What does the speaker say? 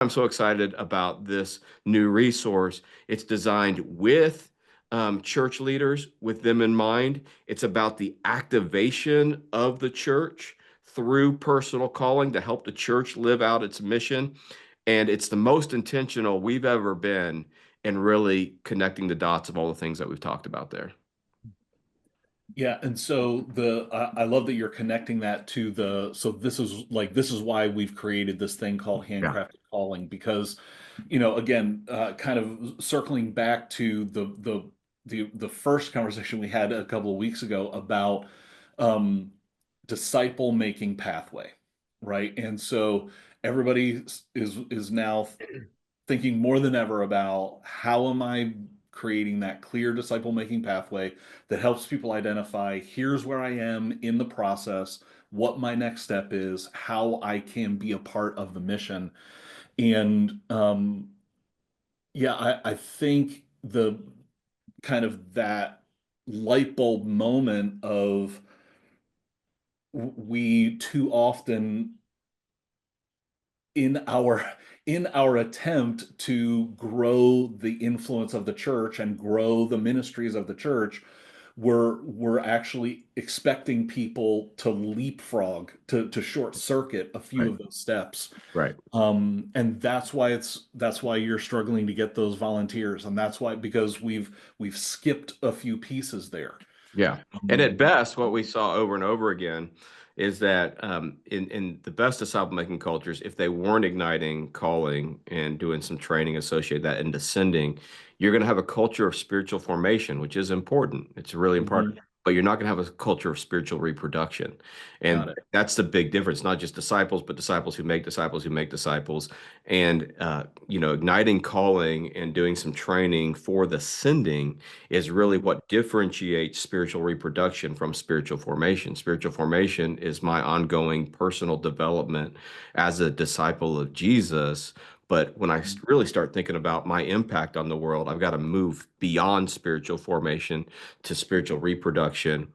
I'm so excited about this new resource. It's designed with church leaders, with them in mind. It's about the activation of the church through personal calling to help the church live out its mission. And it's the most intentional we've ever been in really connecting the dots of all the things that we've talked about there. Yeah, and so I love that you're connecting that to so this is why we've created this thing called Yeah. Handcrafted Calling because, again, kind of circling back to the first conversation we had a couple of weeks ago about um, disciple making pathway, right? And so everybody is now thinking more than ever about how am I creating that clear disciple making pathway that helps people identify here's where I am in the process, what my next step is, how I can be a part of the mission. And yeah, I think the kind of that light bulb moment of we too often in our attempt to grow the influence of the church and grow the ministries of the church, we're actually expecting people to leapfrog to short circuit a few Right. of those steps. Right. And that's why you're struggling to get those volunteers, and that's why because we've skipped a few pieces there. Yeah. And Um, at best, what we saw over and over again is that in the best disciple making cultures, if they weren't igniting calling and doing some training associated with that and descending, you're going to have a culture of spiritual formation, which is important. It's really important. mhm, But you're not going to have a culture of spiritual reproduction. got And it. that's the big difference, not just disciples, but disciples who make disciples who make disciples. And, igniting calling and doing some training for the sending is really what differentiates spiritual reproduction from spiritual formation. Spiritual formation is my ongoing personal development as a disciple of Jesus. But when I really start thinking about my impact on the world, I've got to move beyond spiritual formation to spiritual reproduction